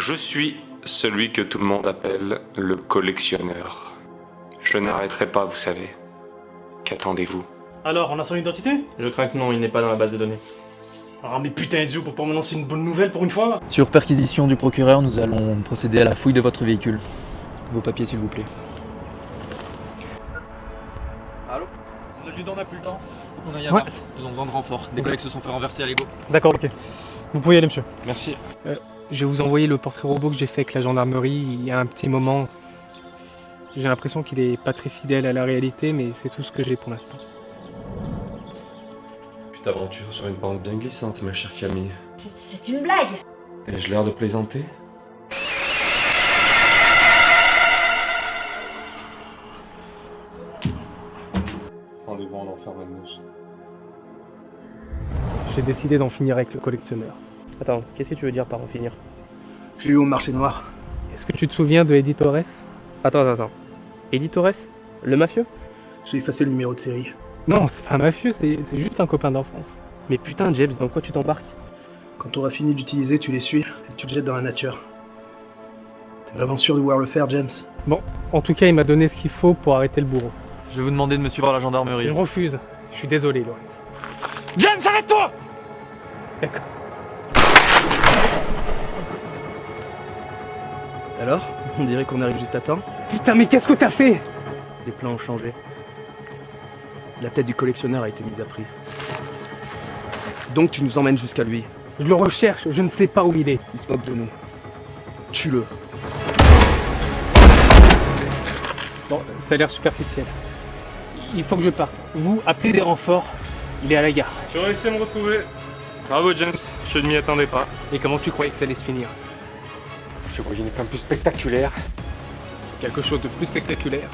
Je suis celui que tout le monde appelle le collectionneur. Je n'arrêterai pas, vous savez. Qu'attendez-vous? Alors, on a son identité? Je crains que non, il n'est pas dans la base de données. Ah mais putain Dieu, pour pas me lancer une bonne nouvelle pour une fois. Sur perquisition du procureur, nous allons procéder à la fouille de votre véhicule. Vos papiers, s'il vous plaît. Allô? L'adjudant n'a plus le temps. On a y Ouais. Nous avons besoin de renfort. Des collègues se sont fait renverser à l'ego. D'accord, ok. Vous pouvez y aller, monsieur. Merci. Je vais vous envoyer le portrait robot que j'ai fait avec la gendarmerie il y a un petit moment. J'ai l'impression qu'il est pas très fidèle à la réalité, mais c'est tout ce que j'ai pour l'instant. Tu t'aventures sur une pente bien glissante, ma chère Camille. C'est une blague. Ai-je l'air de plaisanter? Rendez-vous en enfer, Magnus. J'ai décidé d'en finir avec le collectionneur. Attends, qu'est-ce que tu veux dire par en finir? J'ai eu au marché noir. Est-ce que tu te souviens de Eddie Torres? Attends. Eddie Torres? Le mafieux? J'ai effacé le numéro de série. Non, c'est pas un mafieux, c'est juste un copain d'enfance. Mais putain, James, dans quoi tu t'embarques? Quand t'auras fini d'utiliser, tu les suis et tu te jettes dans la nature. T'es vraiment sûr de vouloir le faire, James? Bon, en tout cas, il m'a donné ce qu'il faut pour arrêter le bourreau. Je vais vous demander de me suivre à la gendarmerie. Je refuse. Je suis désolé, Lorenz. James, arrête-toi! D'accord. Alors? On dirait qu'on arrive juste à temps. Putain, mais qu'est-ce que t'as fait? Les plans ont changé. La tête du collectionneur a été mise à prix. Donc tu nous emmènes jusqu'à lui. Je le recherche, je ne sais pas où il est. Il se moque de nous. Tue-le. Bon, ça a l'air superficiel. Il faut que je parte. Vous, appelez des renforts. Il est à la gare. Tu as réussi à me retrouver. Bravo, James, je ne m'y attendais pas. Et comment tu croyais que ça allait se finir? Je voyais une plan plus spectaculaire. Quelque chose de plus spectaculaire.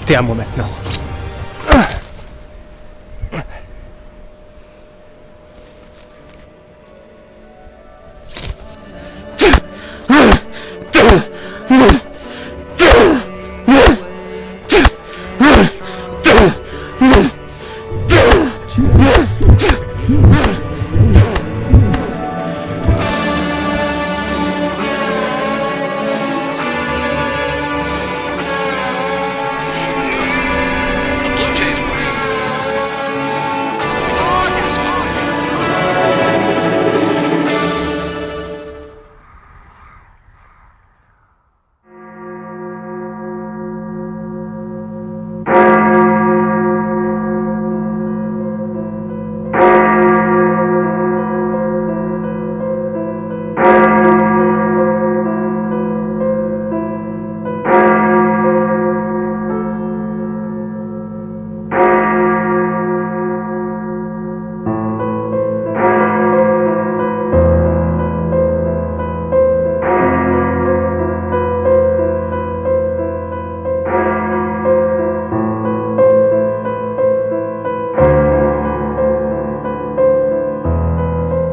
T'es à moi maintenant.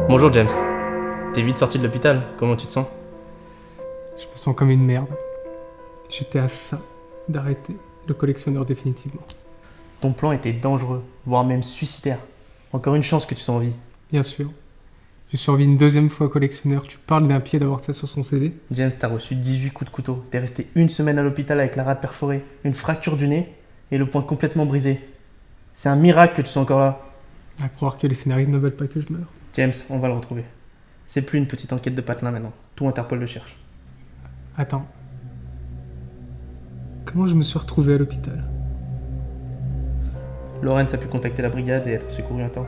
Bonjour, James. T'es vite sorti de l'hôpital, comment tu te sens? Je me sens comme une merde. J'étais à ça d'arrêter le collectionneur définitivement. Ton plan était dangereux, voire même suicidaire. Encore une chance que tu sois en vie. Bien sûr. Je suis revu une deuxième fois collectionneur. Tu parles d'un pied d'avoir ça sur son CD? James, t'as reçu 18 coups de couteau. T'es resté une semaine à l'hôpital avec la rate perforée, une fracture du nez et le poing complètement brisé. C'est un miracle que tu sois encore là. À croire que les scénaristes ne veulent pas que je meure. James, on va le retrouver. C'est plus une petite enquête de patelin maintenant. Tout Interpol le cherche. Attends. Comment je me suis retrouvé à l'hôpital? Lawrence a pu contacter la brigade et être secouru à temps.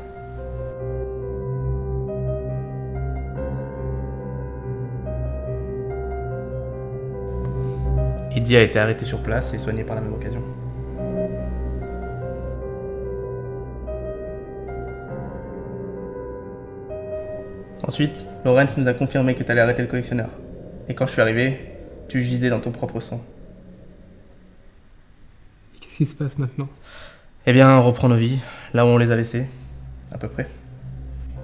Eddie a été arrêté sur place et soigné par la même occasion. Ensuite, Lawrence nous a confirmé que t'allais arrêter le collectionneur. Et quand je suis arrivé, tu gisais dans ton propre sang. Qu'est-ce qui se passe maintenant? Eh bien, on reprend nos vies, là où on les a laissées, à peu près.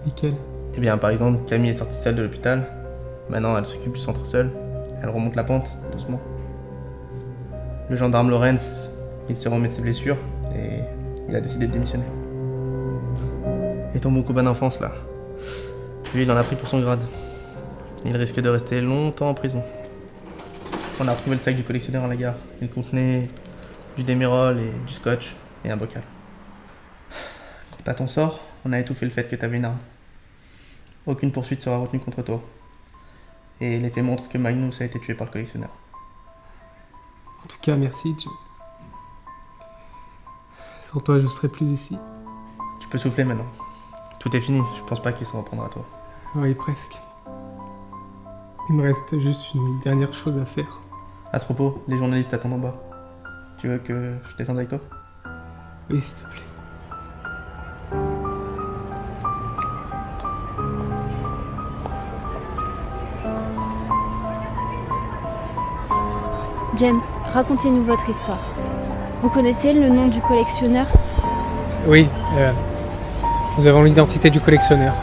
Nickel. Eh bien, par exemple, Camille est sortie seule de l'hôpital. Maintenant, elle s'occupe du centre seule. Elle remonte la pente, doucement. Le gendarme Lawrence, il se remet de ses blessures et il a décidé de démissionner. Et ton bon copain d'enfance, là, lui, il en a pris pour son grade. Il risque de rester longtemps en prison. On a retrouvé le sac du collectionneur à la gare. Il contenait du Démérol et du scotch et un bocal. Quant à ton sort, on a étouffé le fait que t'avais une arme. Aucune poursuite sera retenue contre toi. Et les faits montrent que Magnus a été tué par le collectionneur. En tout cas, merci, Joe. Sans toi, je serais plus ici. Tu peux souffler maintenant. Tout est fini, je pense pas qu'il s'en reprendra à toi. Oui, presque. Il me reste juste une dernière chose à faire. À ce propos, les journalistes attendent en bas. Tu veux que je descende avec toi? Oui, s'il te plaît. James, racontez-nous votre histoire. Vous connaissez le nom du collectionneur? Oui, nous avons l'identité du collectionneur.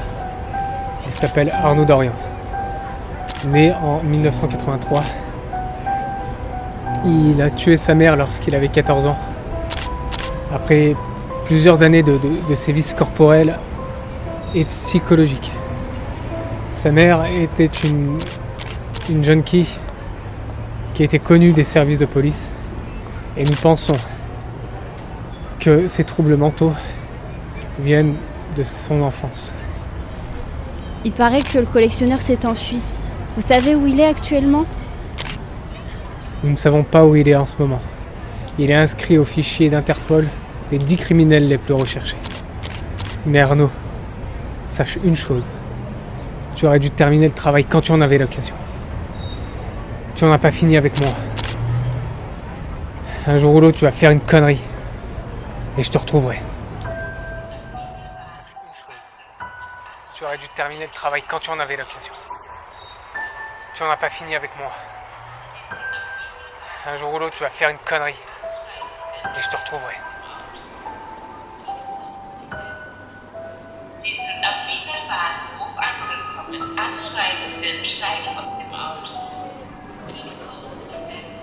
Il s'appelle Arnaud Dorian. Né en 1983. Il a tué sa mère lorsqu'il avait 14 ans. Après plusieurs années de sévices corporels et psychologiques. Sa mère était une junkie qui était connue des services de police. Et nous pensons que ces troubles mentaux viennent de son enfance. Il paraît que le collectionneur s'est enfui. Vous savez où il est actuellement? Nous ne savons pas où il est en ce moment. Il est inscrit au fichier d'Interpol des 10 criminels les plus recherchés. Mais Arnaud, sache une chose. Tu aurais dû terminer le travail quand tu en avais l'occasion. Tu n'en as pas fini avec moi. Un jour ou l'autre, tu vas faire une connerie. Et je te retrouverai. Tu aurais dû terminer le travail quand tu en avais l'occasion. Tu n'en as pas fini avec moi. Un jour ou l'autre, tu vas faire une connerie. Et je te retrouverai. Sie sind auf Wiener Bahnhof angekommen. Alle Reisenden steigen aus dem Auto. Viele Kurse verwendet.